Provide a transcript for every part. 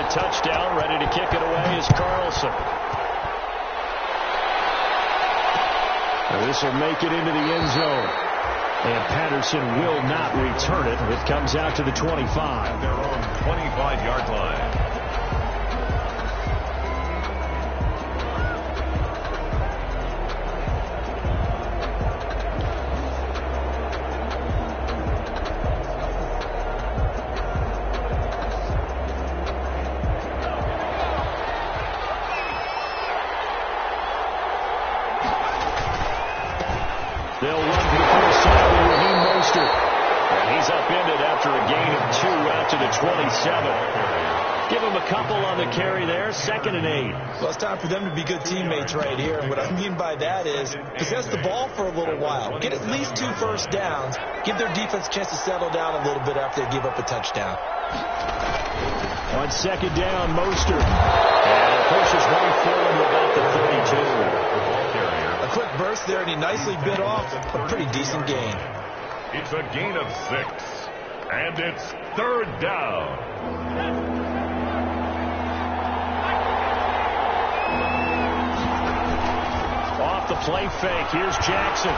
touchdown. Ready to kick it away is Carlson. This will make it into the end zone. And Patterson will not return it. It comes out to the 25. Their own 25-yard line. They'll run to the first side with Raheem Mostert. And he's upended after a gain of 2 out to the 27. Give him a couple on the carry there. 2nd and 8. Well, it's time for them to be good teammates right here. And what I mean by that is possess the ball for a little while. Get at least 2 first downs. Give their defense a chance to settle down a little bit after they give up a touchdown. On 2nd down, Mostert. And pushes way forward to about the 32. A quick burst there, and he nicely bit off a pretty decent gain. It's a gain of 6. And it's 3rd down. Off the play fake. Here's Jackson.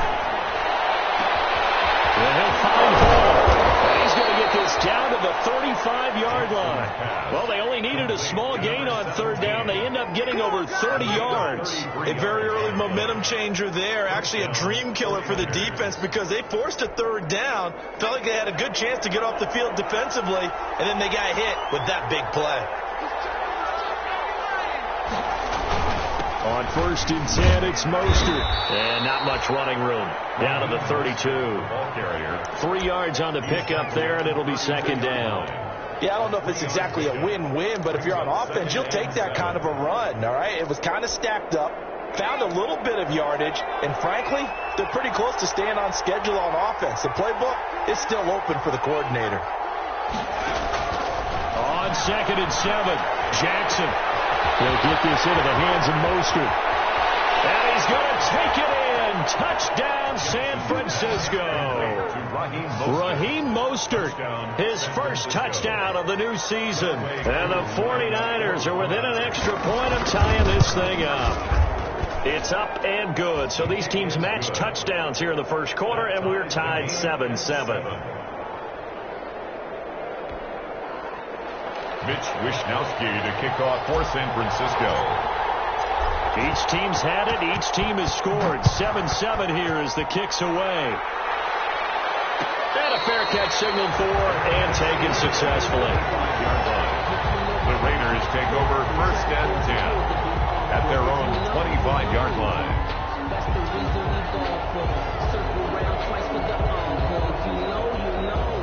And he'll find Hall. And he's going to get this down to the 35-yard line. Well, they only needed a small gain on 3rd down. They end up getting over 30 yards. A very early momentum changer there. Actually a dream killer for the defense because they forced a 3rd down. Felt like they had a good chance to get off the field defensively, and then they got hit with that big play. On 1st and 10, it's Mostert. And not much running room. Down to the 32. 3 yards on the pickup there, and it'll be 2nd down. Yeah, I don't know if it's exactly a win-win, but if you're on offense, you'll take that kind of a run, all right? It was kind of stacked up, found a little bit of yardage, and frankly, they're pretty close to staying on schedule on offense. The playbook is still open for the coordinator. On 2nd and 7, Jackson. He'll get this into the hands of Mostert. And he's going to take it in. Touchdown, San Francisco. Raheem Mostert, his first touchdown of the new season. And the 49ers are within an extra point of tying this thing up. It's up and good. So these teams match touchdowns here in the first quarter, and we're tied 7-7. Mitch Wishnowsky to kick off for San Francisco. Each team's had it. Each team has scored. 7-7 here as the kick's away. And a fair catch signaled for and taken successfully. The Raiders take over 1st and 10 at their own 25-yard line. That's the reason we go for it. Circle around twice with the encore. If you know, you know.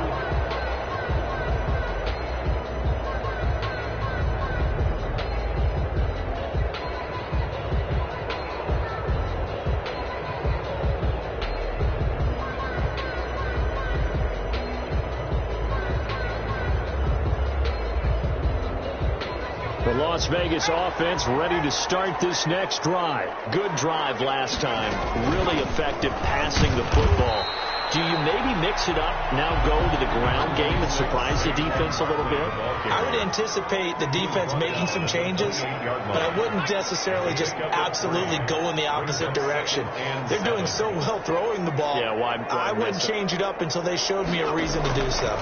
The Las Vegas offense ready to start this next drive. Good drive last time. Really effective passing the football. Do you maybe mix it up, now go to the ground game and surprise the defense a little bit? I would anticipate the defense making some changes, but I wouldn't necessarily just absolutely go in the opposite direction. They're doing so well throwing the ball. Yeah, why I wouldn't change it up until they showed me a reason to do so.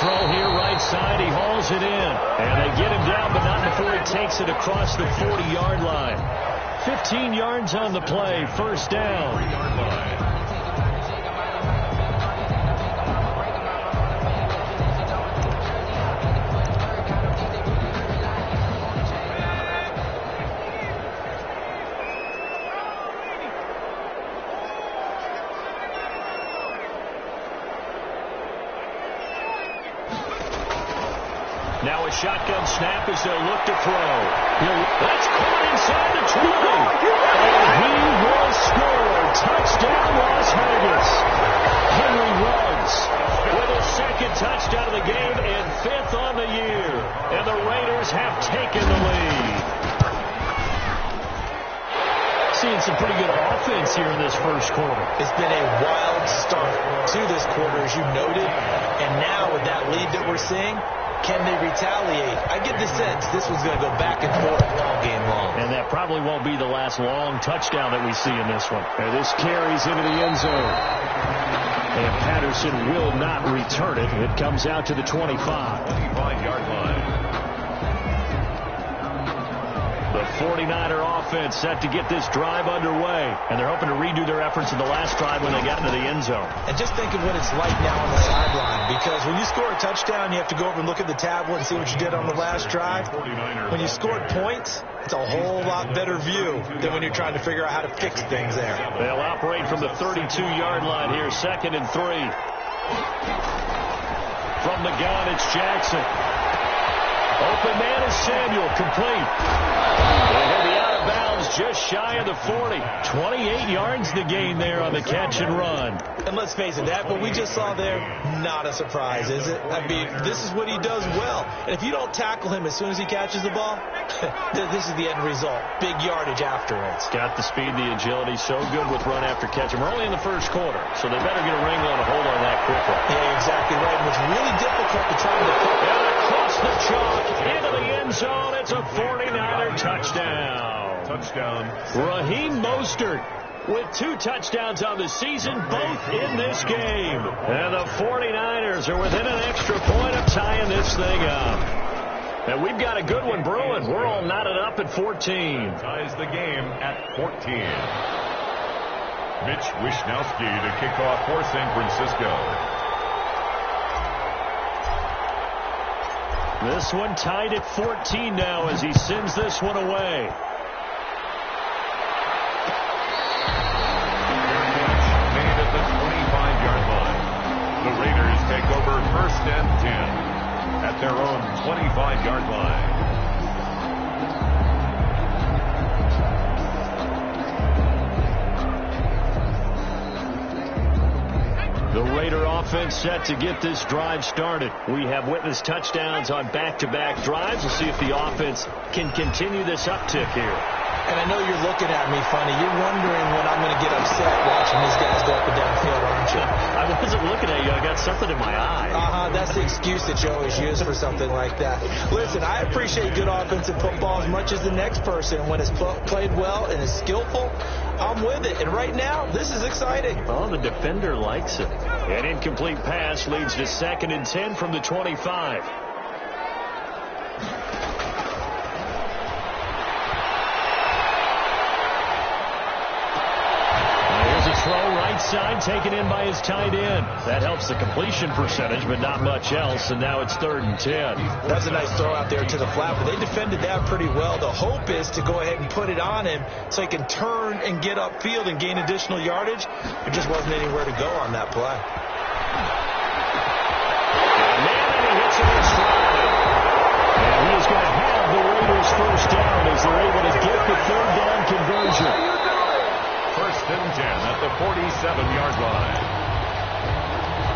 Throw here right side. He hauls it in. And they get him down, but not before he takes it across the 40-yard line. 15 yards on the play. 1st down. 3-yard line. Now a shotgun snap as they'll look to throw. That's caught inside the 20. And he will score. Touchdown, Las Vegas. Henry Ruggs with a 2nd touchdown of the game and 5th on the year. And the Raiders have taken the lead. Seeing some pretty good offense here in this first quarter. It's been a wild start to this quarter, as you noted, and now we're seeing, can they retaliate? I get the sense this was going to go back and forth all game long. And that probably won't be the last long touchdown that we see in this one. And this carries into the end zone. And Patterson will not return it. It comes out to the 25. 25-yard line. The 49er offense set to get this drive underway. And they're hoping to redo their efforts in the last drive when they got into the end zone. And just think of what it's like now on the sideline. Because when you score a touchdown, you have to go over and look at the tablet and see what you did on the last drive. When you scored points, it's a whole lot better view than when you're trying to figure out how to fix things there. They'll operate from the 32-yard line here, 2nd and 3. From the gun, it's Jackson. Open man is Samuel, complete. They be out of bounds just shy of the 40. 28 yards the gain there on the catch and run. And let's face it, that what we just saw there, not a surprise, is it? I mean, this is what he does well. And if you don't tackle him as soon as he catches the ball, this is the end result. Big yardage afterwards. Got the speed, the agility, so good with run after catch. And we're only in the first quarter, so they better get a wrangle and a hold on that quickly. Yeah, you're exactly right. And it's really difficult to try to put across the chalk into the end zone. It's a 49er touchdown. Touchdown. Raheem Mostert with 2 touchdowns on the season, both in this game. And the 49ers are within an extra point of tying this thing up. And we've got a good one brewing. We're all knotted up at 14. Ties the game at 14. Mitch Wishnowsky to kick off for San Francisco. This one tied at 14 now as he sends this one away. Made at the 25-yard line. The Raiders take over 1st and 10 at their own 25-yard line. The Raider offense set to get this drive started. We have witnessed touchdowns on back-to-back drives. We'll see if the offense can continue this uptick here. And I know you're looking at me funny. You're wondering when I'm going to get upset watching these guys go up and down the field, aren't you? I wasn't looking at you. I got something in my eye. That's the excuse that you always use for something like that. Listen, I appreciate good offensive football as much as the next person. When it's played well and is skillful, I'm with it. And right now, this is exciting. Oh, the defender likes it. An incomplete pass leads to 2nd and 10 from the 25. Throw right side, taken in by his tight end. That helps the completion percentage, but not much else, and now it's 3rd and 10. That's a nice throw out there to the flat, but they defended that pretty well. The hope is to go ahead and put it on him so he can turn and get upfield and gain additional yardage. There just wasn't anywhere to go on that play. And he hits it in stride. And he is going to have the Raiders' 1st down as they're able to get the 3rd down conversion. 1st and 10 at the 47-yard line.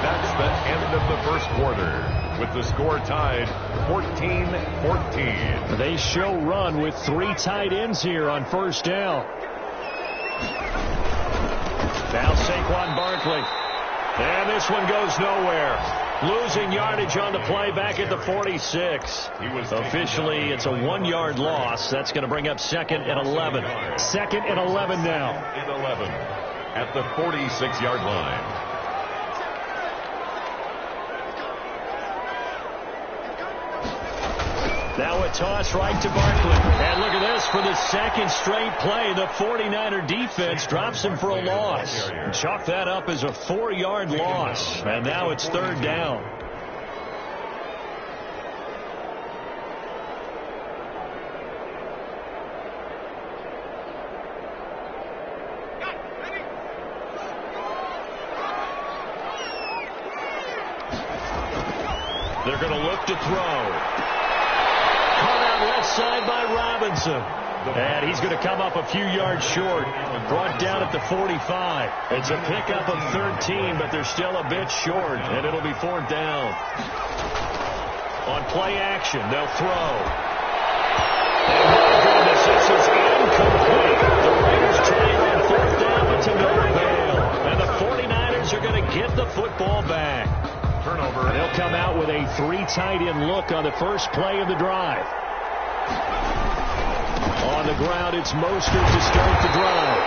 That's the end of the 1st quarter with the score tied 14-14. They show run with 3 tight ends here on 1st down. Now Saquon Barkley. And this one goes nowhere. Losing yardage on the play back at the 46. Officially, it's a 1-yard loss. That's going to bring up 2nd and 11. 2nd and 11 now. 2nd and 11 at the 46-yard line. Now a toss right to Barkley. And look at this for the 2nd straight play. The 49er defense drops him for a loss. Chalk that up as a 4-yard loss. And now it's 3rd down. They're going to look to throw. Left side by Robinson. And he's going to come up a few yards short. Brought down at the 45. It's a pickup of 13, but they're still a bit short. And it'll be 4th down. On play action, they'll throw. And my goodness, this is incomplete. The Raiders trying on 4th down, but to no avail. And the 49ers are going to get the football back. Turnover. And they'll come out with a 3 tight end look on the first play of the drive. On the ground, it's Mostert to start the drive.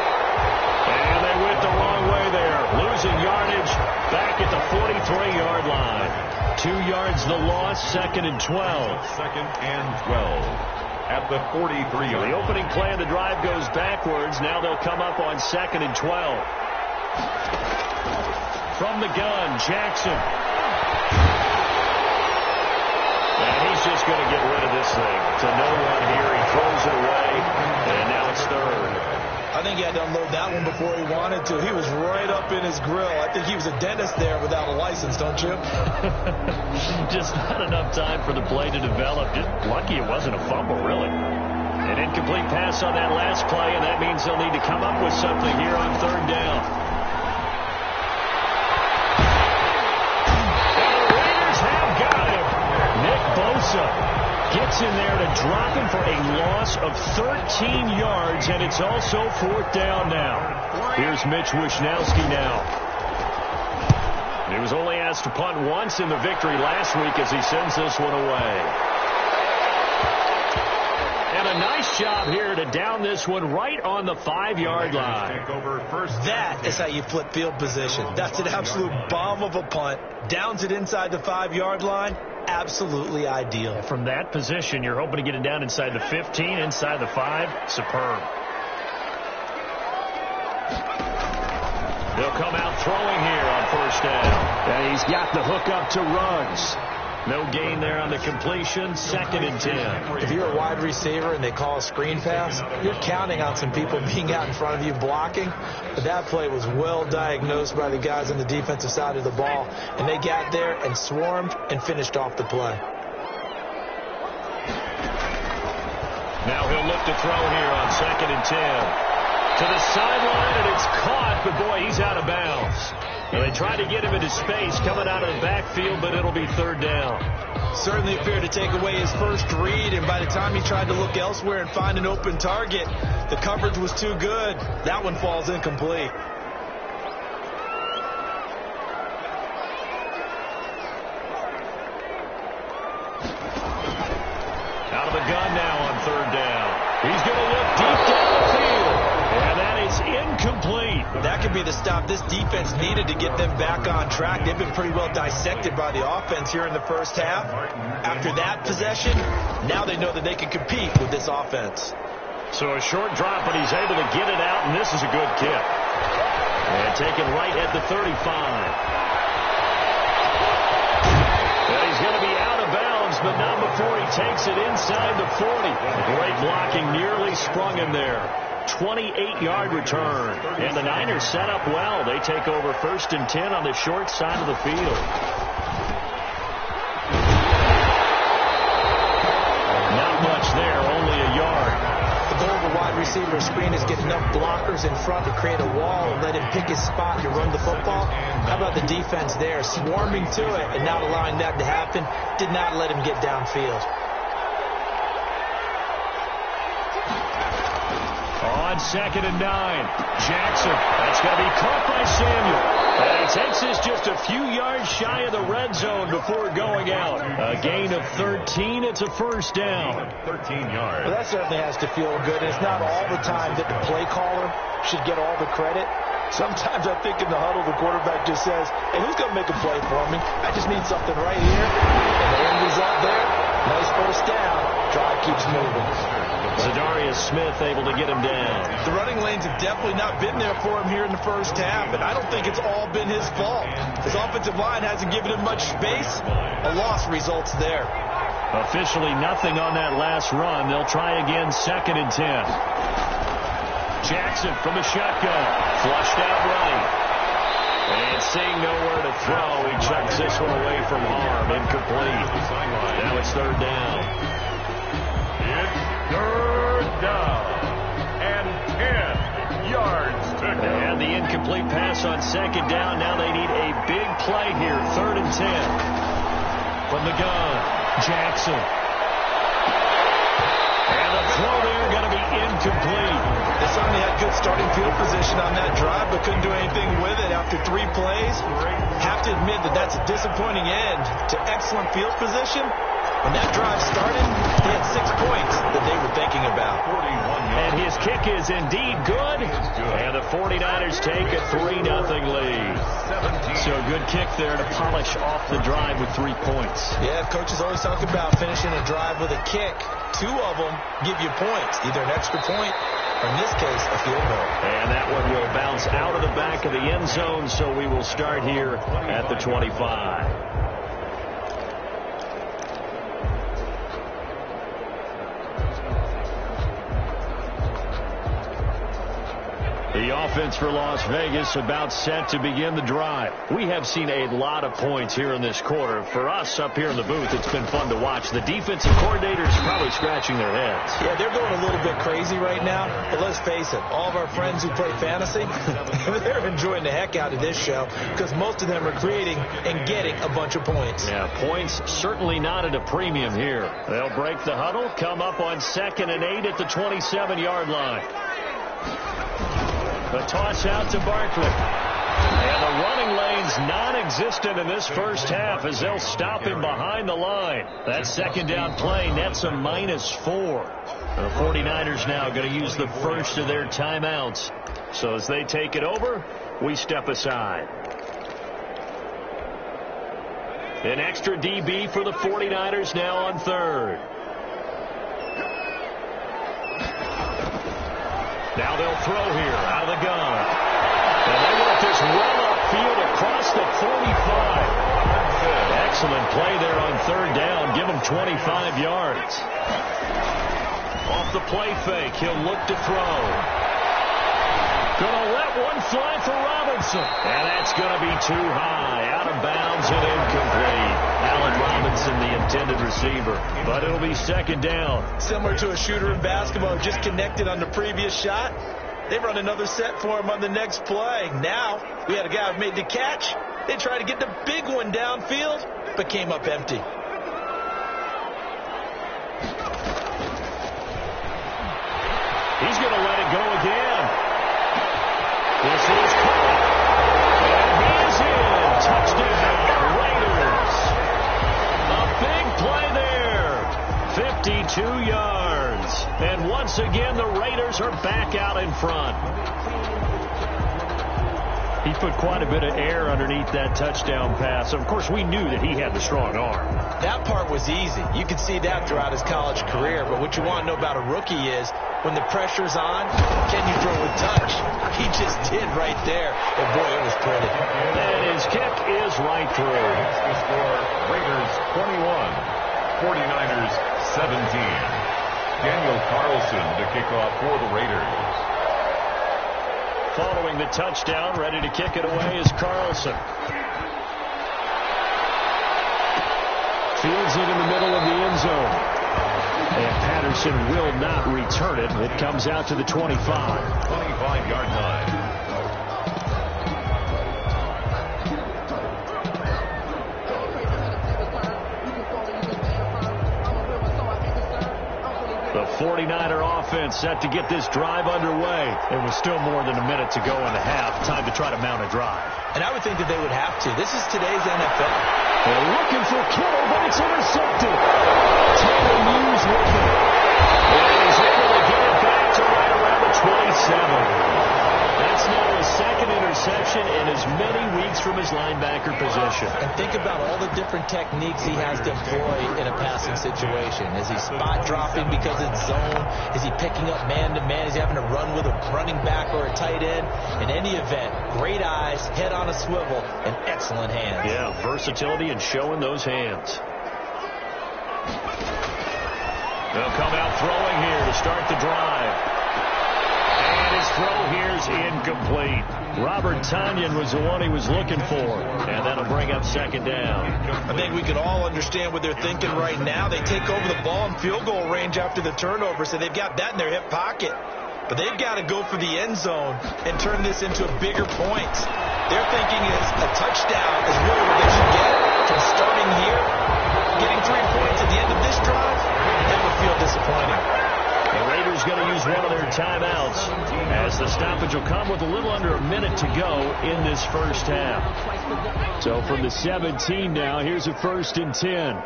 And they went the wrong way there. Losing yardage back at the 43-yard line. 2 yards the loss, 2nd and 12. 2nd and 12 at the 43-yard. The opening play of the drive goes backwards. Now they'll come up on 2nd and 12. From the gun, Jackson. And he's just going to get rid of this thing. To no one here. He throws it away. And now it's 3rd. I think he had to unload that one before he wanted to. He was right up in his grill. I think he was a dentist there without a license, don't you? Just not enough time for the play to develop. Just lucky it wasn't a fumble, really. An incomplete pass on that last play, and that means they'll need to come up with something here on 3rd down. Nick Bosa gets in there to drop him for a loss of 13 yards, and it's also 4th down now. Here's Mitch Wishnowski now. He was only asked to punt once in the victory last week as he sends this one away. And a nice job here to down this one right on the 5-yard line. That is how you flip field position. That's an absolute bomb of a punt. Downs it inside the 5-yard line. Absolutely ideal. From that position, you're hoping to get it down inside the 15, inside the 5. Superb. They'll come out throwing here on 1st down. And he's got the hook up to Ruggs. No gain there on the completion. 2nd and 10. If you're a wide receiver and they call a screen pass, you're counting on some people being out in front of you blocking. But that play was well diagnosed by the guys on the defensive side of the ball. And they got there and swarmed and finished off the play. Now he'll look to throw here on 2nd and 10. To the sideline, and it's caught, but boy, he's out of bounds. And they tried to get him into space coming out of the backfield, but it'll be 3rd down. Certainly appeared to take away his first read, and by the time he tried to look elsewhere and find an open target, the coverage was too good. That one falls incomplete. Out of the gun now on 3rd down. He's going to look deep down the field. And that is incomplete. That could be the stop this defense needed to get them back on track. They've been pretty well dissected by the offense here in the first half. After that possession, now they know that they can compete with this offense. So a short drop, but he's able to get it out, and this is a good kick. And taken right at the 35. And he's going to be out of bounds, but not before he takes it inside the 40. Great blocking, nearly sprung him there. 28-yard return. And the Niners set up well. They take over 1st and 10 on the short side of the field. Not much there, only a yard. The goal of a wide receiver screen is get enough blockers in front to create a wall and let him pick his spot to run the football. How about the defense there, swarming to it and not allowing that to happen? Did not let him get downfield. On 2nd and 9, Jackson. That's going to be caught by Samuel. And he takes this just a few yards shy of the red zone before going out. A gain of 13. It's a 1st down. 13 yards. Well, that certainly has to feel good. And it's not all the time that the play caller should get all the credit. Sometimes I think in the huddle, the quarterback just says, hey, who's going to make a play for me? I just need something right here. And the end result there, nice 1st down. Drive keeps moving. Zadarius Smith able to get him down. The running lanes have definitely not been there for him here in the first half, and I don't think it's all been his fault. His offensive line hasn't given him much space. A loss results there. Officially nothing on that last run. They'll try again 2nd and 10. Jackson from the shotgun. Flushed out right. And seeing nowhere to throw, he chucks this one away from harm. Incomplete. Now it's 3rd down. It's 3rd down and 10 yards to go. And the incomplete pass on 2nd down. Now they need a big play here. 3rd and 10. From the gun, Jackson. And the throw there going to be incomplete. This certainly had good starting field position on that drive, but couldn't do anything with it after 3 plays. Have to admit that that's a disappointing end to excellent field position. When that drive started, they had 6 points that they were thinking about. And his kick is indeed good. And the 49ers take a 3-0 lead. So a good kick there to polish off the drive with 3 points. Yeah, coaches always talk about finishing a drive with a kick. 2 of them give you points, either an extra point or, in this case, a field goal. And that one will bounce out of the back of the end zone, so we will start here at the 25. The offense for Las Vegas about set to begin the drive. We have seen a lot of points here in this quarter. For us up here in the booth, it's been fun to watch. The defensive coordinators probably scratching their heads. Yeah, they're going a little bit crazy right now. But let's face it, all of our friends who play fantasy, they're enjoying the heck out of this show because most of them are creating and getting a bunch of points. Yeah, points certainly not at a premium here. They'll break the huddle, come up on 2nd and 8 at the 27-yard line. The toss out to Barkley. And the running lane's non-existent in this first half as they'll stop him behind the line. That second down play nets a -4. The 49ers now going to use the first of their timeouts. So as they take it over, we step aside. An extra DB for the 49ers now on 3rd. Now they'll throw here out of the gun. And they want this well upfield across the 45. Excellent play there on 3rd down. Give him 25 yards. Off the play fake, he'll look to throw. Gonna let one fly for Robinson. And that's gonna be too high. Out of bounds and incomplete. Allen Robinson, the intended receiver. But it'll be 2nd down. Similar to a shooter in basketball, just connected on the previous shot. They run another set for him on the next play. Now, we had a guy who made the catch. They tried to get the big one downfield, but came up empty. He's going to let it go again. This is caught. And he is in. Touchdown, Raiders. A big play there. 52 yards. And once again, the Raiders are back out in front. He put quite a bit of air underneath that touchdown pass. Of course, we knew that he had the strong arm. That part was easy. You could see that throughout his college career. But what you want to know about a rookie is when the pressure's on, can you throw with touch? He just did right there. And boy, it was pretty. And his kick is right through. The score, Raiders 21, 49ers 17. Daniel Carlson to kick off for the Raiders. Following the touchdown, ready to kick it away is Carlson. Fields it in the middle of the end zone. And Patterson will not return it. It comes out to the 25. 25-yard line. The 49er offense set to get this drive underway. It was still more than a minute to go in the half. Time to try to mount a drive. And I would think that they would have to. This is today's NFL. They're looking for Kittle, but it's intercepted. Taylor Hughes with it. And he's able to get it back to right around the 27. That's now his 2nd interception in as many weeks from his linebacker position. And think about all the different techniques he has to employ in a passing situation. Is he spot dropping because it's zone? Is he picking up man-to-man? Is he having to run with a running back or a tight end? In any event, great eyes, head on a swivel, and excellent hands. Yeah, versatility and showing those hands. They'll come out throwing here to start the drive. And his throw here's incomplete. Robert Tonyan was the one he was looking for. And that'll bring up 2nd down. I think we can all understand what they're thinking right now. They take over the ball in field goal range after the turnover, so they've got that in their hip pocket. But they've got to go for the end zone and turn this into a bigger point. Their thinking is a touchdown is really what they should get from starting here. Getting 3 points at the end of this drive, that would feel disappointing. The Raiders going to use one of their timeouts as stoppage will come with a little under a minute to go in this first half. So from the 17 now, here's a 1st and 10.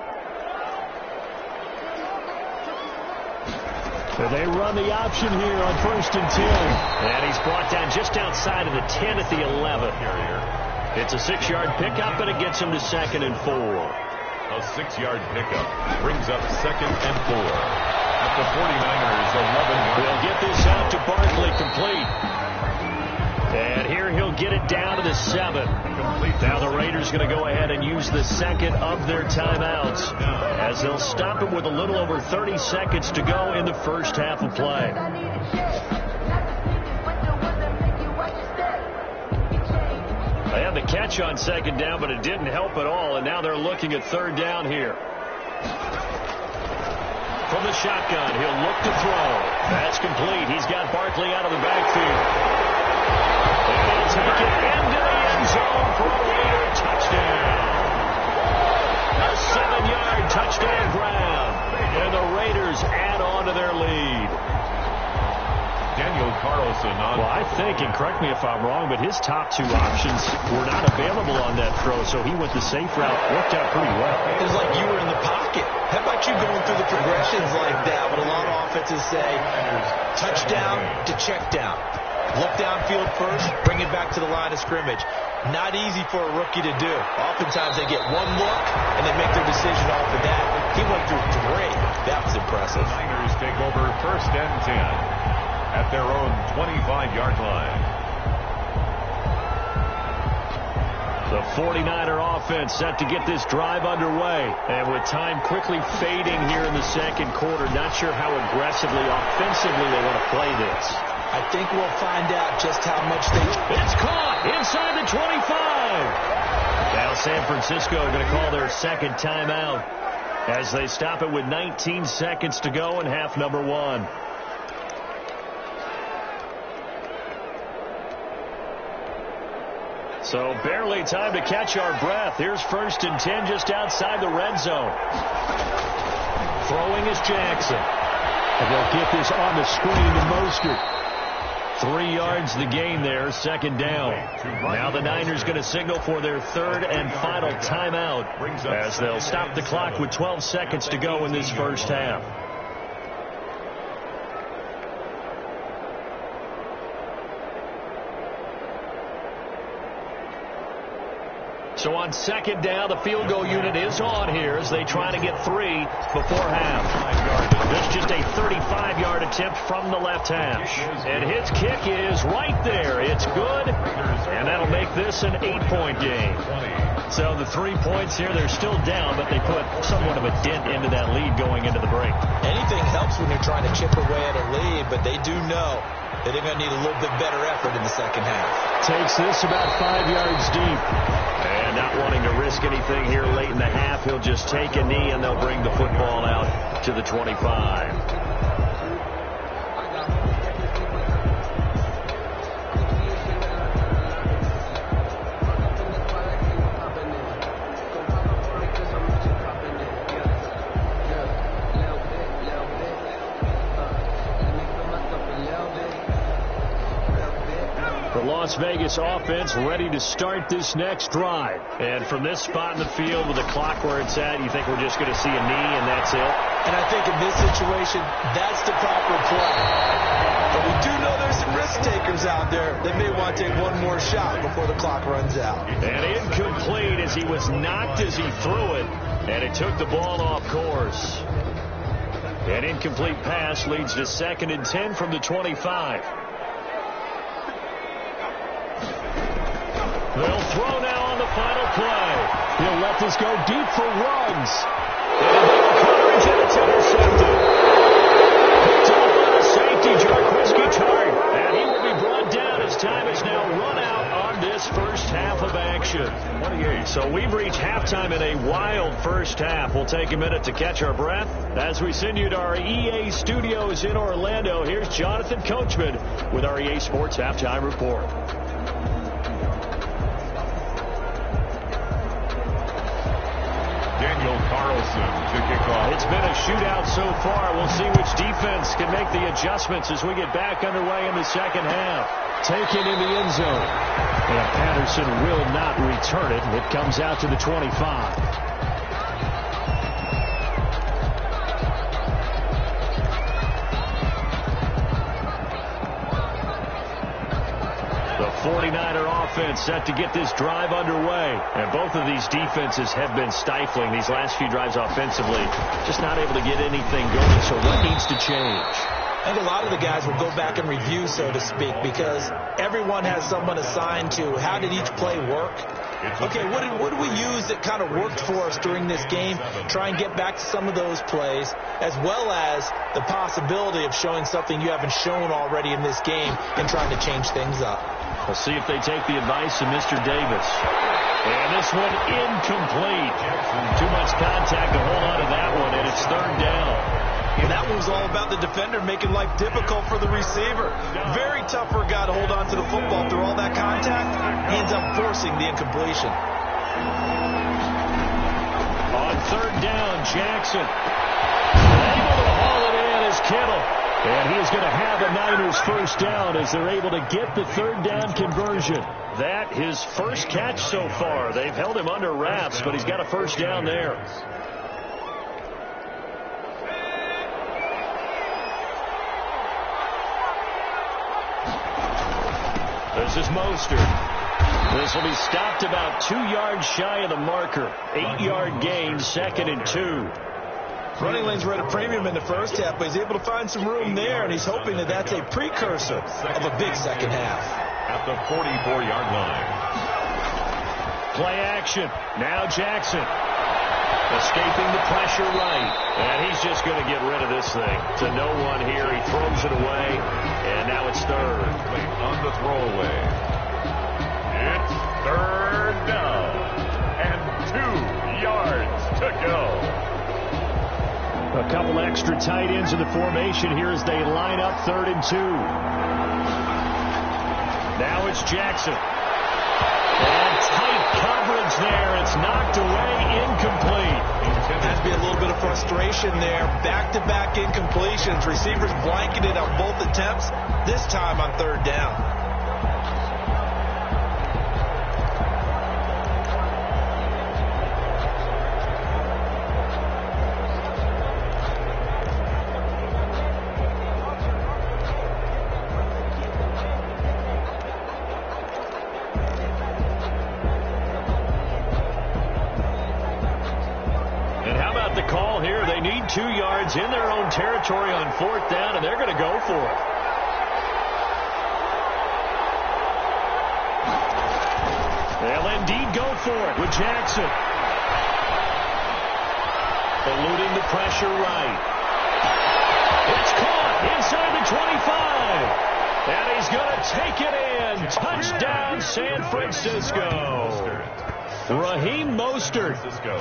So they run the option here on 1st and 10. And he's brought down just outside of the 10 at the 11. It's a 6-yard pickup, and it gets him to 2nd and 4. A 6-yard pickup brings up 2nd and 4. At the 49ers, 11 yards. They'll get this out to Barkley, complete. And here he'll get it down to the 7. Now the Raiders going to go ahead and use the 2nd of their timeouts, as they'll stop him with a little over 30 seconds to go in the first half of play. They had the catch on 2nd down, but it didn't help at all, and now they're looking at 3rd down here. From the shotgun, he'll look to throw. That's complete. He's got Barkley out of the backfield. And he'll take it into the end zone for a Raider touchdown. A 7-yard touchdown grab. And the Raiders add on to their lead. Daniel Carlson on. Well, I think, and correct me if I'm wrong, but his top 2 options were not available on that throw, so he went the safe route. Worked out pretty well. It was like you were in the pocket. How about you going through the progressions like that? What a lot of offenses say, touchdown to check down. Look downfield first, bring it back to the line of scrimmage. Not easy for a rookie to do. Oftentimes they get one look and they make their decision off of that. He went through 3. That was impressive. The Niners take over 1st and 10 at their own 25-yard line. The 49er offense set to get this drive underway. And with time quickly fading here in the 2nd quarter, not sure how aggressively, offensively they want to play this. I think we'll find out just how much they... It's caught inside the 25. Now San Francisco are going to call their 2nd timeout as they stop it with 19 seconds to go in half number 1. So barely time to catch our breath. Here's 1st and 10 just outside the red zone. Throwing is Jackson. And they'll get this on the screen to Mostert. 3 yards the gain there, 2nd down. Now the Niners going to signal for their 3rd and final timeout as they'll stop the clock with 12 seconds to go in this first half. So on 2nd down, the field goal unit is on here as they try to get 3 before half. This just a 35-yard attempt from the left hash. And his kick is right there. It's good, and that'll make this an 8-point game. So the 3 points here, they're still down, but they put somewhat of a dent into that lead going into the break. Anything helps when you're trying to chip away at a lead, but they do know that they're going to need a little bit better effort in the 2nd half. Takes this about 5 yards deep. And not wanting to risk anything here late in the half, he'll just take a knee and they'll bring the football out to the 25. Las Vegas offense ready to start this next drive. And from this spot in the field with the clock where it's at, you think we're just going to see a knee and that's it? And I think in this situation, that's the proper play. But we do know there's some risk takers out there that may want to take one more shot before the clock runs out. And incomplete as he was knocked as he threw it. And it took the ball off course. An incomplete pass leads to 2nd and 10 from the 25. They'll throw now on the final play. He'll let this go deep for runs. And coverage, and it's intercepted. Picked off by the safety, Jarquiski Tartt. And he will be brought down as time is now run out on this first half of action. 28. So we've reached halftime in a wild first half. We'll take a minute to catch our breath as we send you to our EA studios in Orlando. Here's Jonathan Coachman with our EA Sports Halftime Report. Daniel Carlson to kick off. It's been a shootout so far. We'll see which defense can make the adjustments as we get back underway in the second half. Taken in the end zone. And Patterson will not return it. It comes out to the 25. The 49er offense set to get this drive underway. And both of these defenses have been stifling these last few drives offensively. Just not able to get anything going. So what needs to change? I think a lot of the guys will go back and review, so to speak, because everyone has someone assigned to how did each play work. Okay, what did we use that kind of worked for us during this game? Try and get back to some of those plays, as well as the possibility of showing something you haven't shown already in this game and trying to change things up. We'll see if they take the advice of Mr. Davis. And this one incomplete. Too much contact to hold on to that one, and it's third down. And that one was all about the defender making life difficult for the receiver. Very tough for a guy to hold on to the football through all that contact. He ends up forcing the incompletion. On third down, Jackson. Able to haul it in is Kittle. And he is going to have the Niners first down as they're able to get the third down conversion. That his first catch so far. They've held him under wraps, but he's got a first down there. This is Mostert. This will be stopped about 2 yards shy of the marker. 8-yard gain, 2nd and 2. Running lanes were at a premium in the first half, but he's able to find some room there, and he's hoping that that's a precursor of a big second half. At the 44-yard line. Play action. Now Jackson. Escaping the pressure right. And he's just going to get rid of this thing. To no one here. He throws it away. And now it's third. On the throwaway. It's third down. And 2 yards to go. A couple extra tight ends in the formation here as they line up 3rd and 2. Now it's Jackson. And tight coverage there. It's knocked away, incomplete. Has to be a little bit of frustration there. Back-to-back incompletions. Receivers blanketed on both attempts, this time on third down. Call here. They need 2 yards in their own territory on 4th down, and they're going to go for it. They'll indeed go for it with Jackson. Eluding the pressure right. It's caught inside the 25. And he's going to take it in. Touchdown, San Francisco. Raheem Mostert,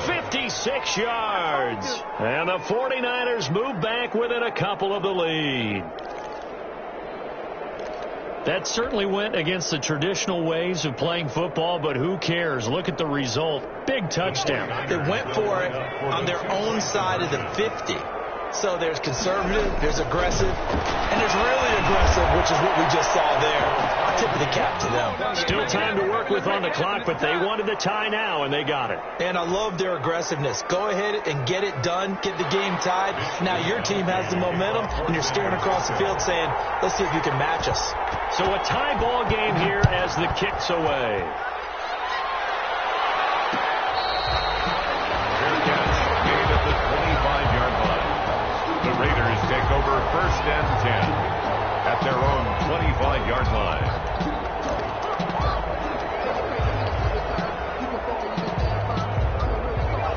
56 yards. And the 49ers move back within a couple of the lead. That certainly went against the traditional ways of playing football, but who cares? Look at the result. Big touchdown. They went for it on their own side of the 50. So there's conservative, there's aggressive, and there's really aggressive, which is what we just saw there. Tip of the cap to them. Still time to work with on the clock, but they wanted the tie now, and they got it. And I love their aggressiveness. Go ahead and get it done. Get the game tied. Now your team has the momentum, and you're staring across the field saying, let's see if you can match us. So a tie ball game here as the kick's away. The Raiders take over 1st and 10 at their own 25-yard line.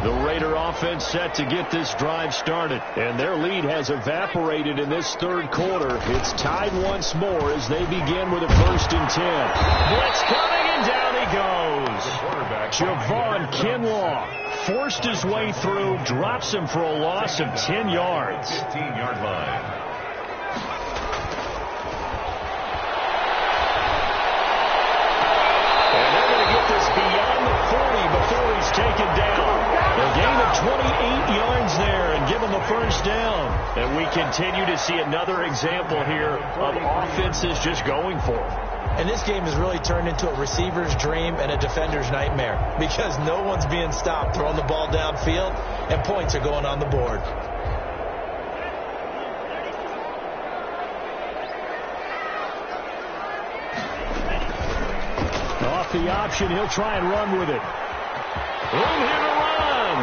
The Raider offense set to get this drive started, and their lead has evaporated in this 3rd quarter. It's tied once more as they begin with a 1st and 10. Blitz coming, and down he goes. Javon Kinlaw forced his way through, drops him for a loss of 10 yards. 15-yard line. And they're going to get this beyond the 40 before he's taken down. A gain of 28 yards there and give them the first down. And we continue to see another example here of offenses just going for it. And this game has really turned into a receiver's dream and a defender's nightmare because no one's being stopped throwing the ball downfield, and points are going on the board. Off the option, he'll try and run with it. Room here to run.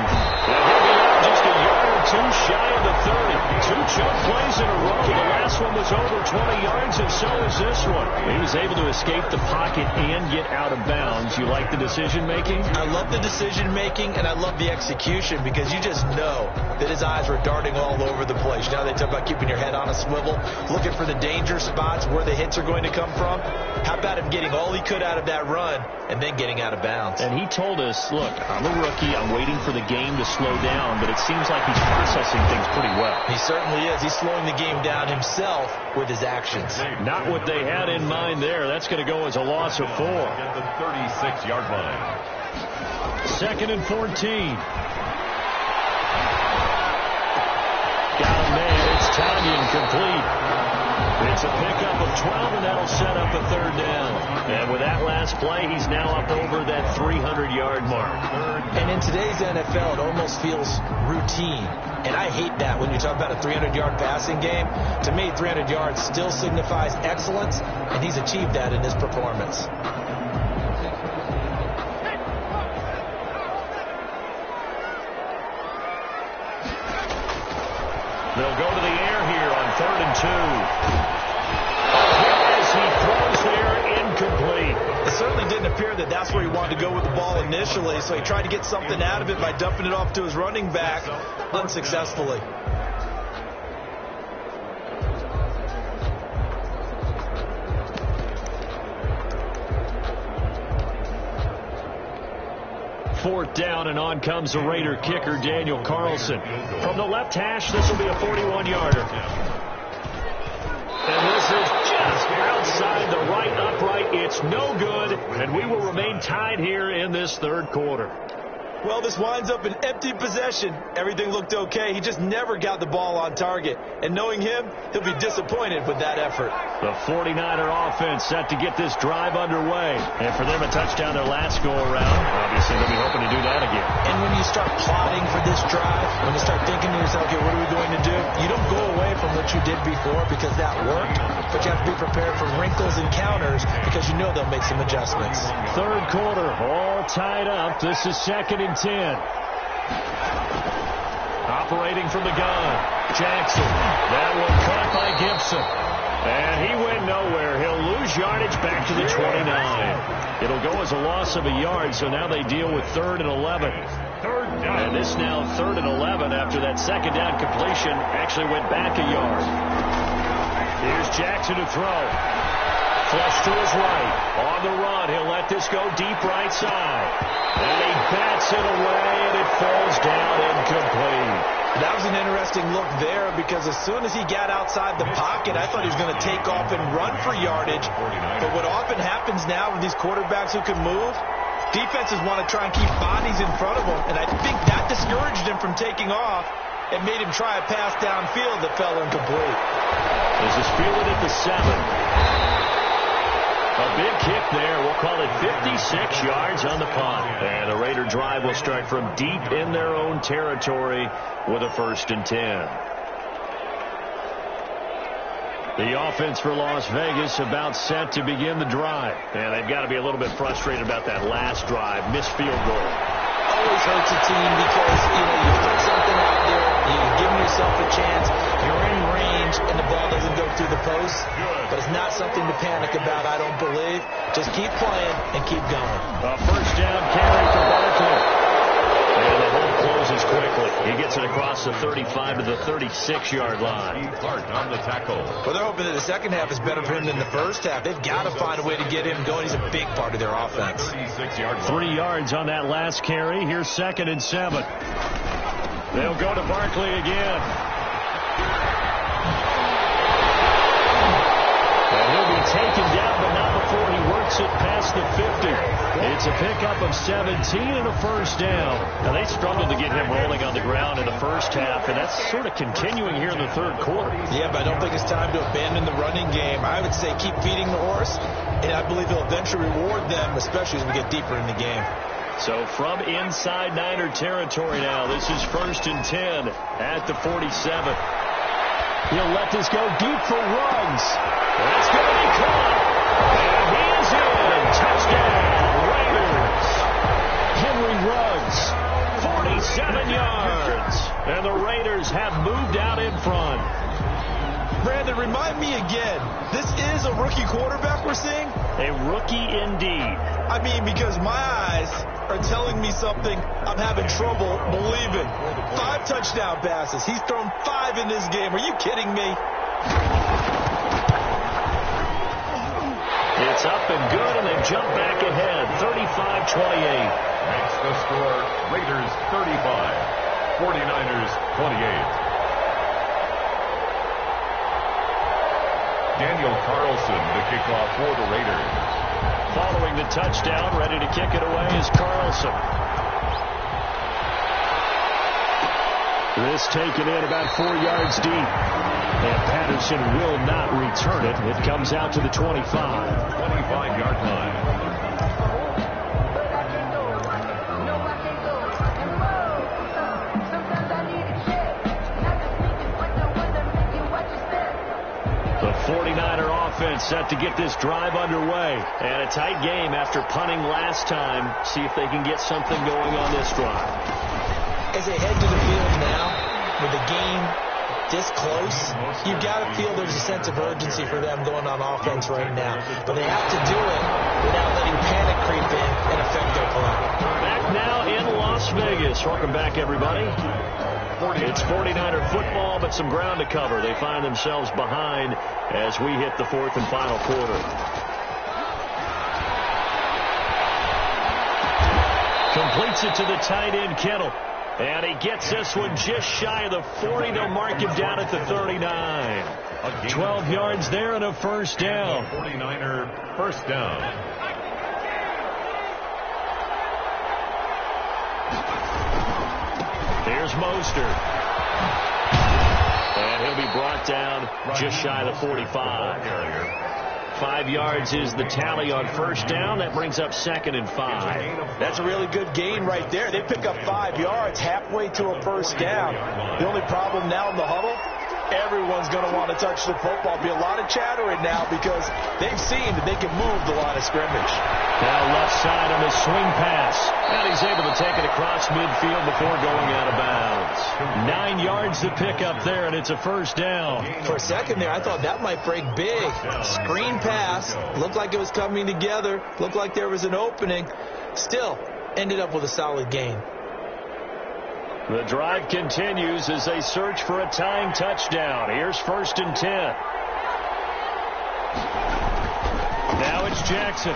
And he'll be out just a yard or two shy of the 30. 2 choke plays in a row. The last one was over 20 yards, and so is this one. He was able to escape the pocket and get out of bounds. You like the decision-making? I love the decision-making, and I love the execution because you just know that his eyes were darting all over the place. You know, they talk about keeping your head on a swivel, looking for the danger spots where the hits are going to come from. How about him getting all he could out of that run and then getting out of bounds? And he told us, look, I'm a rookie. I'm waiting for the game to slow down, but it seems like he's processing things pretty well. He certainly is. He's slowing the game down himself with his actions. Not what they had in mind there. That's going to go as a loss of 4. At the 36-yard line. 2nd and 14. Got him, man. It's Tanyan complete. It's a pickup of 12, and that'll set up a 3rd down. And with that last play, he's now up over that 300-yard mark. And in today's NFL, it almost feels routine. And I hate that when you talk about a 300-yard passing game. To me, 300 yards still signifies excellence, and he's achieved that in his performance. They'll go to the air here on 3rd and 2. As he throws there, incomplete. It certainly didn't appear that that's where he wanted to go with the ball initially, so he tried to get something out of it by dumping it off to his running back unsuccessfully. Fourth down, and on comes the Raider kicker, Daniel Carlson. From the left hash, this will be a 41-yarder. And this is just outside the right upright. It's no good, and we will remain tied here in this 3rd quarter. Well, this winds up an empty possession. Everything looked okay. He just never got the ball on target. And knowing him, he'll be disappointed with that effort. The 49er offense set to get this drive underway. And for them, a touchdown their last go-around. Obviously, they'll be hoping to do that again. And when you start plotting for this drive, when you start thinking to yourself, okay, what are we going to do? You don't go away from what you did before because that worked. But you have to be prepared for wrinkles and counters because you know they'll make some adjustments. 3rd quarter, all tied up. This is 2nd and 10. Operating from the gun, Jackson. That one caught by Gibson. And he went nowhere. He'll lose yardage back to the 29. It'll go as a loss of a yard, so now they deal with 3rd and 11. And this now 3rd and 11 after that 2nd down completion actually went back a yard. Here's Jackson to throw. Flush to his right. On the run, he'll let this go deep right side. And he bats it away, and it falls down incomplete. That was an interesting look there because as soon as he got outside the pocket, I thought he was going to take off and run for yardage. But what often happens now with these quarterbacks who can move, defenses want to try and keep bodies in front of them. And I think that discouraged him from taking off and made him try a pass downfield that fell incomplete. This is fielded at the 7. A big kick there. We'll call it 56 yards on the punt. And the Raider drive will start from deep in their own territory with a 1st and 10. The offense for Las Vegas about set to begin the drive. And they've got to be a little bit frustrated about that last drive. Missed field goal. Always hurts a team because, you put something out there, you're giving yourself a chance, you're in range, and the ball doesn't go through the post. But it's not something to panic about, I don't believe. Just keep playing and keep going. A 1st down carry for Barkley. And the hole closes quickly. He gets it across the 35 to the 36-yard line. On the tackle. Well, they're hoping that the second half is better for him than the first half. They've got to find a way to get him going. He's a big part of their offense. 3 yards on that last carry. Here's 2nd and 7. They'll go to Barkley again. And he'll be taken down, but not before he works makes it past the 50. It's a pickup of 17 and a first down. Now, they struggled to get him rolling on the ground in the first half, and that's sort of continuing here in the third quarter. Yeah, but I don't think it's time to abandon the running game. I would say keep feeding the horse, and I believe he'll eventually reward them, especially as we get deeper in the game. So from inside Niner territory now, this is 1st and 10 at the 47. He'll let this go deep for Ruggs. That's going to be caught. And he is in. Touchdown, Raiders. Henry Ruggs, 47 yards. And the Raiders have moved out in front. Brandon, remind me again, this is a rookie quarterback we're seeing? A rookie indeed. I mean, because my eyes are telling me something I'm having trouble believing. 5 touchdown passes. He's thrown 5 in this game. Are you kidding me? It's up and good, and they jump back ahead, 35-28. Makes the score Raiders 35, 49ers 28. Daniel Carlson, the kickoff for the Raiders. Following the touchdown, ready to kick it away is Carlson. This taken in about 4 yards deep. And Patterson will not return it. It comes out to the 25. 25-yard line. The 49er offense set to get this drive underway. And a tight game after punting last time. See if they can get something going on this drive. As they head to the field now, with the game this close, you've got to feel there's a sense of urgency for them going on offense right now. But they have to do it without letting panic creep in and affect their play. Back now in Las Vegas. Welcome back, everybody. It's 49er football, but some ground to cover. They find themselves behind as we hit the 4th and final quarter. Completes it to the tight end, Kittle. And he gets this one just shy of the 40. They'll mark him down at the 39. 12 yards there and a first down. 49er first down. Here's Mostert. And he'll be brought down just shy of the 45. 5 yards is the tally on first down. That brings up 2nd and 5. That's a really good gain right there. They pick up 5 yards halfway to a first down. The only problem now in the huddle, everyone's going to want to touch the football. Be a lot of chattering now because they've seen that they can move the line of scrimmage. Now left side on the swing pass. And he's able to take it across midfield before going out of bounds. 9 yards to pick up there, and it's a first down. For a second there, I thought that might break big. Screen pass. Looked like it was coming together. Looked like there was an opening. Still, ended up with a solid gain. The drive continues as they search for a tying touchdown. Here's 1st and 10. Now it's Jackson. Oh,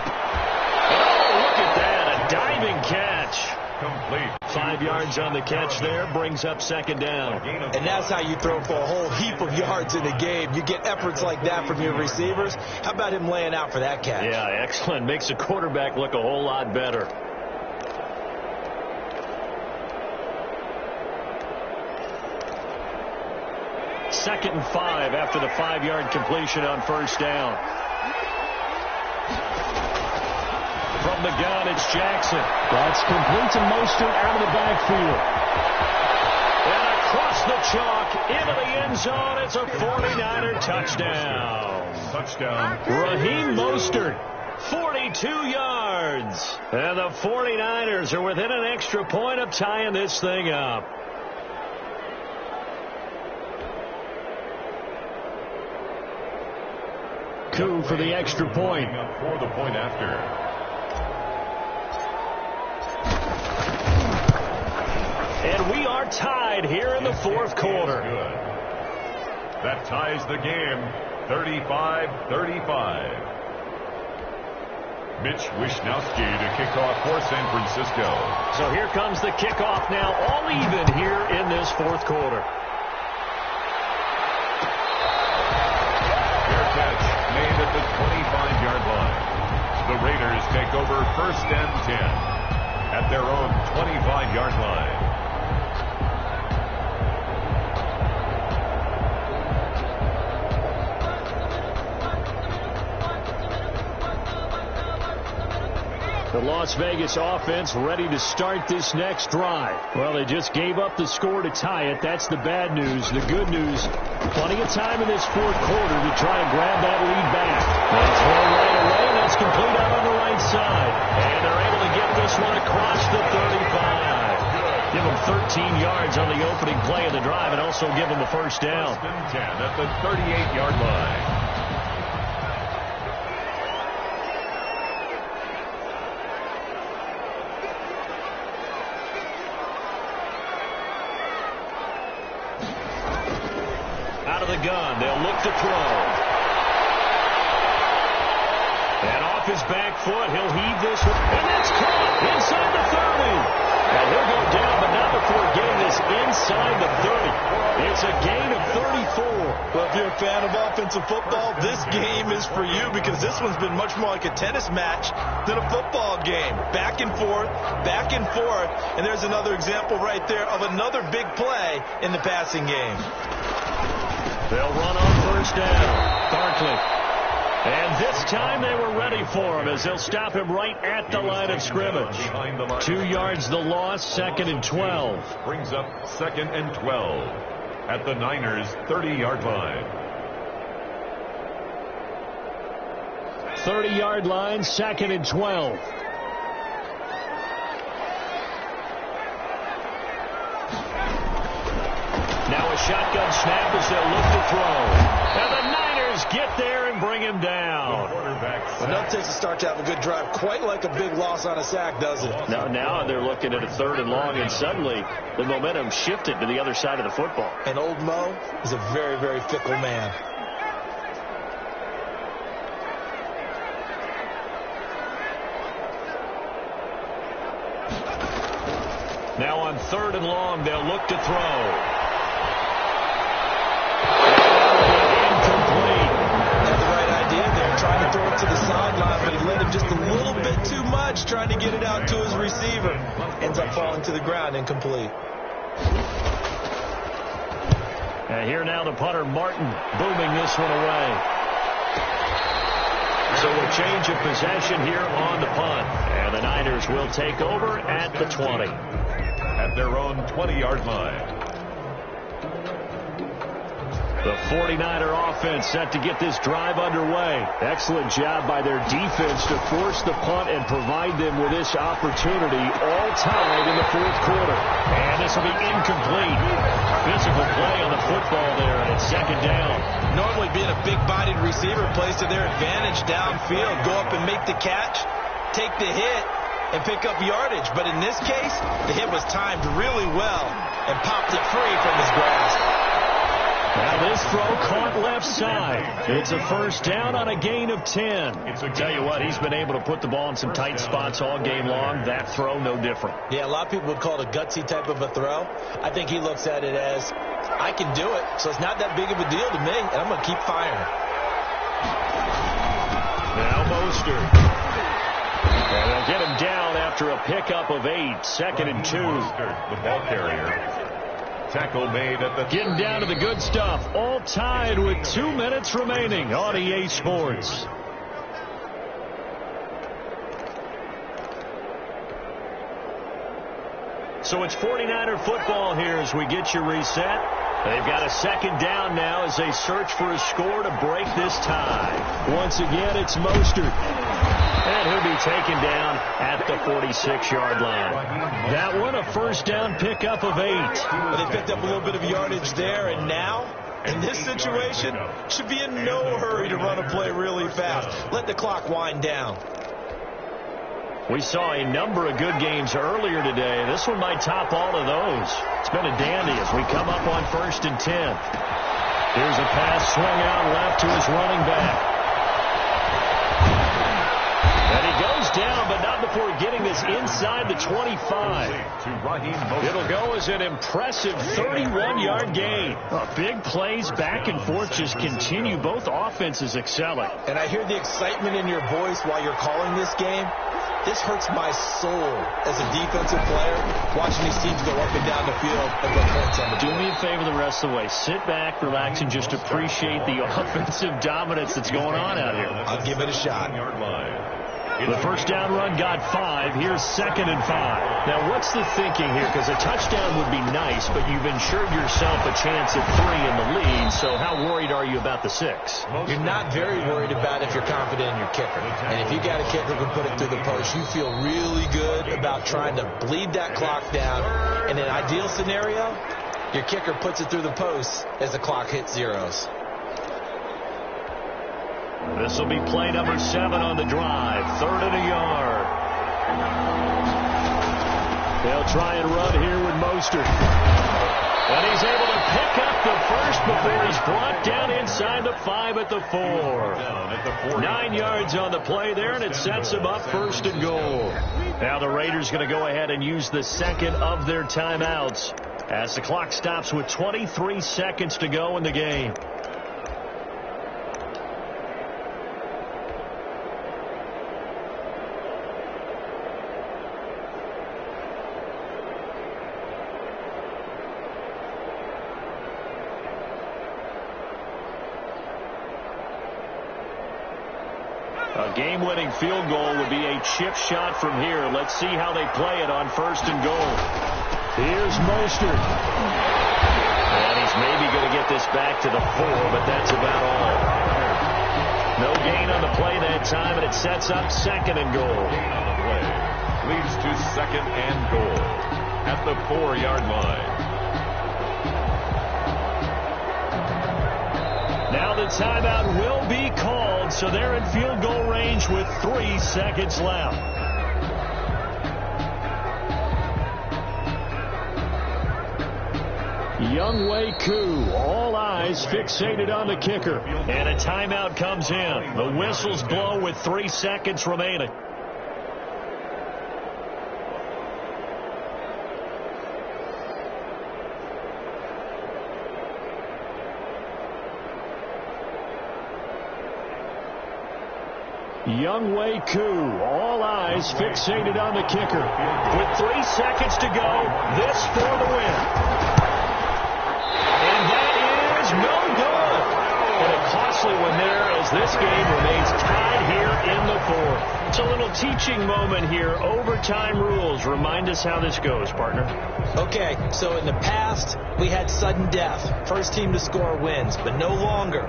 look at that. A diving catch. Complete. 5 yards on the catch there. Brings up 2nd down. And that's how you throw for a whole heap of yards in a game. You get efforts like that from your receivers. How about him laying out for that catch? Yeah, excellent. Makes the quarterback look a whole lot better. Second and 5 after the 5-yard completion on first down. From the gun, it's Jackson. That's complete to Mostert out of the backfield. And across the chalk into the end zone. It's a 49er touchdown. Touchdown. Raheem Mostert, 42 yards. And the 49ers are within an extra point of tying this thing up. Coup for the extra point. For the point after. And we are tied here in the 4th quarter. Good. That ties the game. 35-35. Mitch Wishnowsky to kick off for San Francisco. So here comes the kickoff now, all even here in this 4th quarter. Fair catch made at the 25-yard line. The Raiders take over 1st and 10 at their own 25-yard line. The Las Vegas offense ready to start this next drive. Well, they just gave up the score to tie it. That's the bad news. The good news, plenty of time in this fourth quarter to try and grab that lead back. They throw right away, and that's complete out on the right side. And they're able to get this one across the 35. Give them 13 yards on the opening play of the drive and also give them the first down. 1st and 10 at the 38-yard line. Out of the gun, they'll look to throw. And off his back foot, he'll heave this one. And that's caught inside the 30. And he'll go down, but not before getting this inside the 30. It's a gain of 34. Well, if you're a fan of offensive football, this game is for you because this one's been much more like a tennis match than a football game. Back and forth, and there's another example right there of another big play in the passing game. They'll run on 1st down. Barkley. And this time they were ready for him as they'll stop him right at the line of scrimmage. 2 yards the loss, 2nd and 12. Brings up 2nd and 12 at the Niners' 30-yard line. 30-yard line, 2nd and 12. Now a shotgun snap as they'll look to throw. And the Niners get there and bring him down. Enough takes to start to have a good drive. Quite like a big loss on a sack, does it? Now they're looking at a 3rd and long, and suddenly the momentum shifted to the other side of the football. And old Mo is a very, very fickle man. Now on 3rd and long, they'll look to throw. Trying to throw it to the sideline, but he led him just a little bit too much, trying to get it out to his receiver. Ends up falling to the ground, incomplete. And here now the punter, Martin, booming this one away. So a change of possession here on the punt. And the Niners will take over at the 20. At their own 20-yard line. The 49er offense set to get this drive underway. Excellent job by their defense to force the punt and provide them with this opportunity, all tied in the fourth quarter. And this will be incomplete. Physical play on the football there, and it's 2nd down. Normally being a big-bodied receiver plays to their advantage downfield. Go up and make the catch, take the hit, and pick up yardage. But in this case, the hit was timed really well and popped it free from his grasp. Now this throw caught left side. It's a 1st down on a gain of 10. Tell you what, he's been able to put the ball in some tight spots all game long. That throw, no different. Yeah, a lot of people would call it a gutsy type of a throw. I think he looks at it as, I can do it, so it's not that big of a deal to me, and I'm going to keep firing. Now Mostert. And they'll get him down after a pickup of 8. 2nd and 2. The ball carrier. Tackle made at the... Getting down to the good stuff. All tied with 2 minutes remaining on EA Sports. So it's 49er football here as we get you reset. They've got a 2nd down now as they search for a score to break this tie. Once again, it's Mostert. And he'll be taken down at the 46-yard line. That one, a 1st down pickup of 8. Well, they picked up a little bit of yardage there, and now, in this situation, should be in no hurry to run a play really fast. Let the clock wind down. We saw a number of good games earlier today. This one might top all of those. It's been a dandy as we come up on 1st and 10. Here's a pass swing out left to his running back. And he goes down, but not before getting this inside the 25. It'll go as an impressive 31-yard gain. Big plays back and forth just continue. Both offenses excelling. And I hear the excitement in your voice while you're calling this game. This hurts my soul as a defensive player, watching these teams go up and down the field and put points on the board. Do me a favor the rest of the way. Sit back, relax, and just appreciate the offensive dominance that's going on out here. I'll give it a shot. The first down run got 5. Here's 2nd and 5. Now, what's the thinking here? Because a touchdown would be nice, but you've insured yourself a chance at 3 in the lead, so how worried are you about the 6? You're not very worried about if you're confident in your kicker. And if you got a kicker who can put it through the post, you feel really good about trying to bleed that clock down. In an ideal scenario, your kicker puts it through the post as the clock hits zeros. This will be play number 7 on the drive. 3rd and a yard. They'll try and run here with Mostert. And he's able to pick up the first before he's brought down inside the 5 at the 4. 9 yards on the play there, and it sets him up 1st and goal. Now the Raiders going to go ahead and use the second of their timeouts as the clock stops with 23 seconds to go in the game. A game-winning field goal would be a chip shot from here. Let's see how they play it on 1st and goal. Here's Mostert. And he's maybe going to get this back to the 4, but that's about all. No gain on the play that time, and it sets up 2nd and goal. On the play leads to 2nd and goal at the 4-yard line. Now the timeout will be called, so they're in field goal range with 3 seconds left. Younghoe Koo, all eyes fixated on the kicker. And a timeout comes in. The whistles blow with 3 seconds remaining. Younghoe Koo, all eyes fixated on the kicker. With 3 seconds to go, this for the win. And that is no good. And a costly one there as this game remains tied here in the 4th. It's a little teaching moment here. Overtime rules. Remind us how this goes, partner. Okay, so in the past, we had sudden death. First team to score wins, but no longer.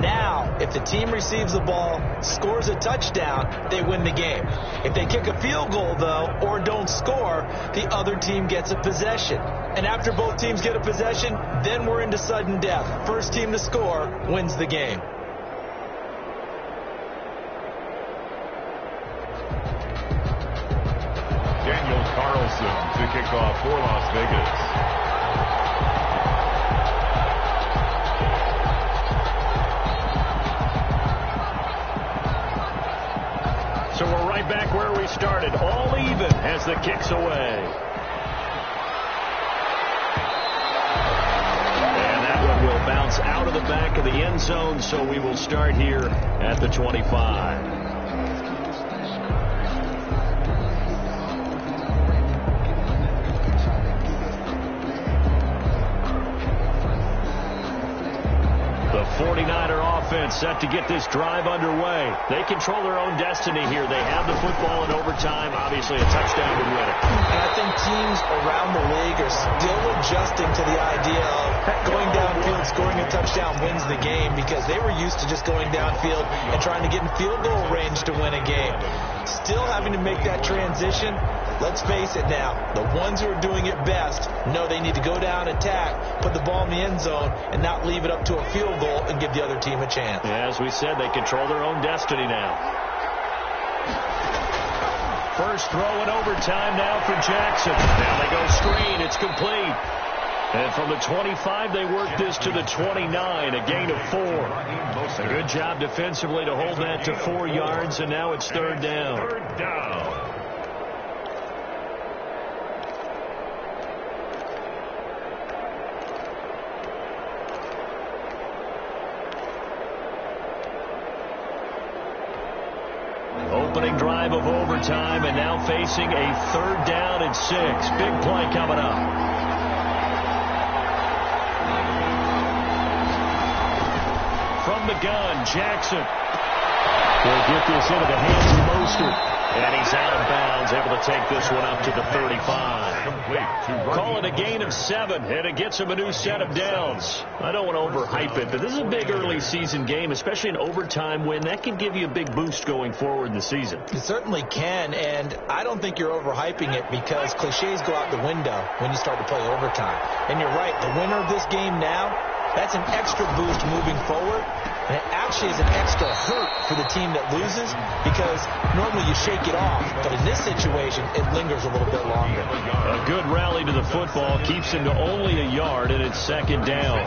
Now, if the team receives the ball, scores a touchdown, they win the game. If they kick a field goal, though, or don't score, the other team gets a possession. And after both teams get a possession, then we're into sudden death. First team to score wins the game. Daniel Carlson to kick off for Las Vegas. So we're right back where we started. All even as the kick's away. And that one will bounce out of the back of the end zone, so we will start here at the 25. The 49er offense set to get this drive underway. They control their own destiny here. They have the football in overtime. Obviously, a touchdown would win it. And I think teams around the league are still adjusting to the idea of going downfield, scoring a touchdown wins the game, because they were used to just going downfield and trying to get in field goal range to win a game. Still having to make that transition. Let's face it now, the ones who are doing it best know they need to go down, attack, put the ball in the end zone, and not leave it up to a field goal and give the other team a chance. Yeah, as we said, they control their own destiny now. First throw in overtime now for Jackson. Now they go screen. It's complete. And from the 25, they work this to the 29, a gain of 4. A good job defensively to hold that to 4 yards, and now it's 3rd down. opening drive of overtime, and now facing a 3rd down and 6. Big play coming up. From the gun, Jackson. He'll get this into the hands of Mostert. And he's out of bounds, able to take this one up to the 35. Call it a gain of 7, and it gets him a new set of downs. I don't want to overhype it, but this is a big early season game, especially an overtime win. That can give you a big boost going forward in the season. It certainly can, and I don't think you're overhyping it because cliches go out the window when you start to play overtime. And you're right, the winner of this game now, that's an extra boost moving forward. And it actually is an extra hurt for the team that loses because normally you shake it off. But in this situation, it lingers a little bit longer. A good rally to the football keeps him to only a yard, and it's 2nd down.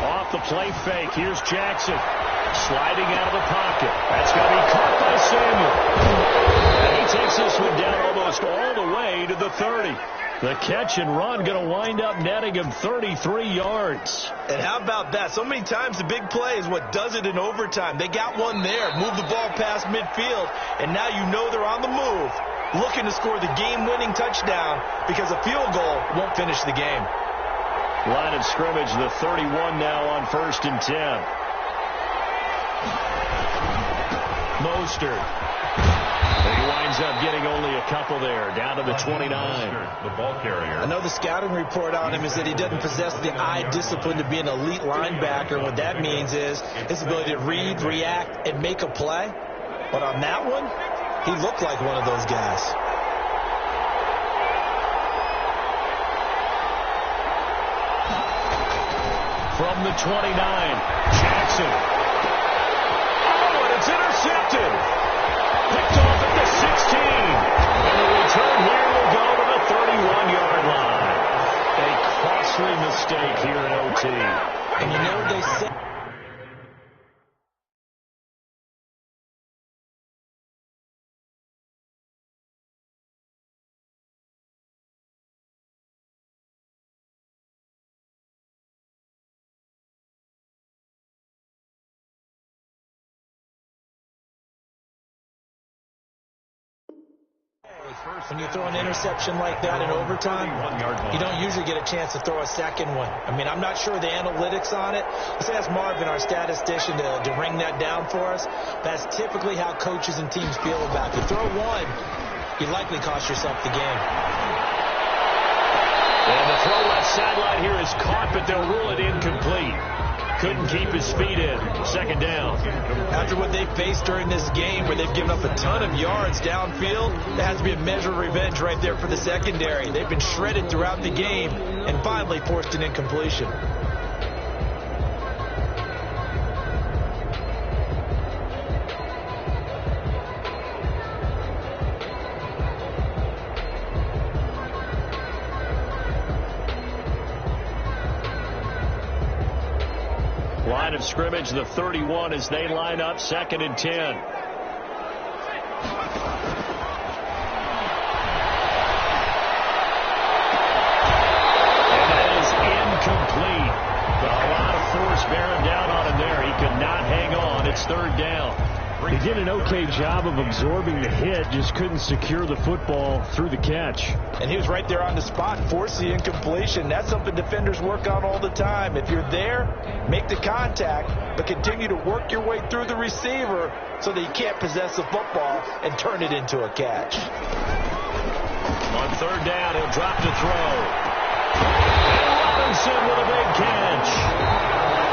Off the play fake, here's Jackson. Sliding out of the pocket. That's going to be caught by Samuel. And he takes this one down almost all the way to the 30. The catch and run going to wind up netting him 33 yards. And how about that? So many times the big play is what does it in overtime. They got one there, moved the ball past midfield, and now you know they're on the move, looking to score the game-winning touchdown because a field goal won't finish the game. Line of scrimmage, the 31 now on 1st and 10. Mostert. He winds up getting only a couple there, down to the 29. The ball carrier. I know the scouting report on him is that he doesn't possess the eye discipline to be an elite linebacker. What that means is his ability to read, react, and make a play. But on that one, he looked like one of those guys. From the 29, Jackson. Oh, and it's intercepted. Picked off at the 16. And the return here will go to the 31-yard line. A costly mistake here in OT. And you know what they say. When you throw an interception like that in overtime, you don't usually get a chance to throw a second one. I mean, I'm not sure the analytics on it. Let's ask Marvin, our statistician, to ring that down for us. That's typically how coaches and teams feel about it. If you throw one, you likely cost yourself the game. And the throw left sideline here is caught, but they'll rule it incomplete. Couldn't keep his feet in. 2nd down. After what they faced during this game where they've given up a ton of yards downfield, there has to be a measure of revenge right there for the secondary. They've been shredded throughout the game and finally forced an incompletion. Line of scrimmage, the 31 as they line up 2nd and 10. And that is incomplete. But a lot of force bearing down on him there. He could not hang on. It's 3rd down. He did an okay job of absorbing the hit, just couldn't secure the football through the catch. And he was right there on the spot, forced the incompletion. That's something defenders work on all the time. If you're there, make the contact, but continue to work your way through the receiver so that you can't possess the football and turn it into a catch. On 3rd down, he'll drop to throw. And Robinson with a big catch.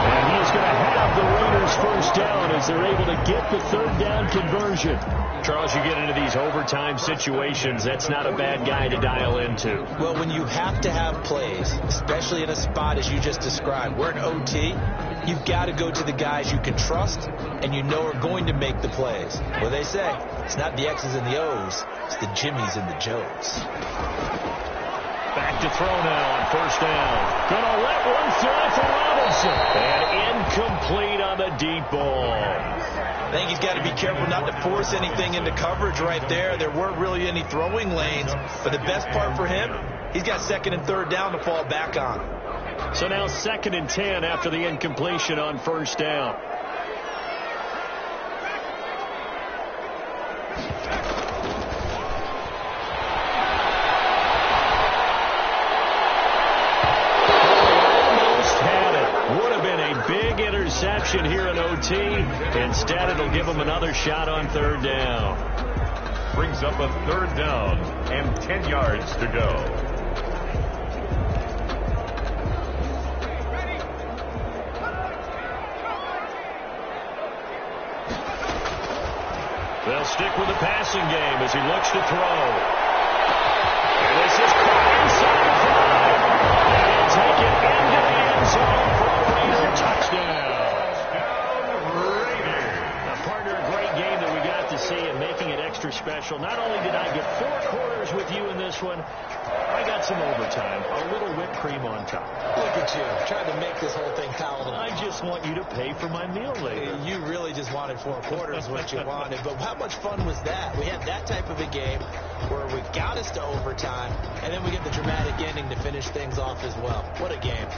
And he's going to have the Raiders 1st down as they're able to get the 3rd down conversion. Charles, you get into these overtime situations, that's not a bad guy to dial into. Well, when you have to have plays, especially in a spot as you just described, we're in OT, you've got to go to the guys you can trust and you know are going to make the plays. Well, they say it's not the X's and the O's, it's the Jimmies and the Joes. Back to throw now on 1st down. Gonna let one fly for Robinson. And incomplete on the deep ball. I think he's got to be careful not to force anything into coverage right there. There weren't really any throwing lanes. But the best part for him, he's got 2nd and 3rd down to fall back on. So now 2nd and 10 after the incompletion on first down. Interception here in OT. Instead, it'll give them another shot on 3rd down. Brings up a 3rd down and 10 yards to go. They'll stick with the passing game as he looks to throw. And this is caught inside the 5. And he'll take it into the end zone for a Raider touchdown. And making it extra special. Not only did I get 4 quarters with you in this one, I got some overtime, a little whipped cream on top. Look at you, trying to make this whole thing palatable. I just want you to pay for my meal later. You really just wanted 4 quarters, what you wanted. But how much fun was that? We had that type of a game where we got us to overtime, and then we get the dramatic ending to finish things off as well. What a game.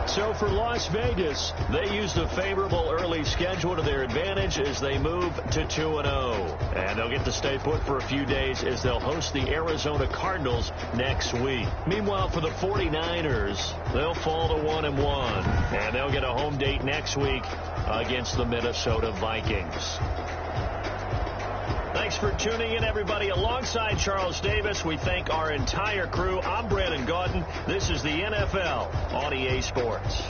So for Las Vegas, they used a favorable early schedule to their advantage as they move to 2-0. And they'll get to stay put for a few days as they'll host the Arizona Cardinals next week. Meanwhile, for the 49ers, they'll fall to 1-1. And they'll get a home date next week against the Minnesota Vikings. Thanks for tuning in, everybody. Alongside Charles Davis, we thank our entire crew. I'm Brandon Gaudin. This is the NFL on EA Sports.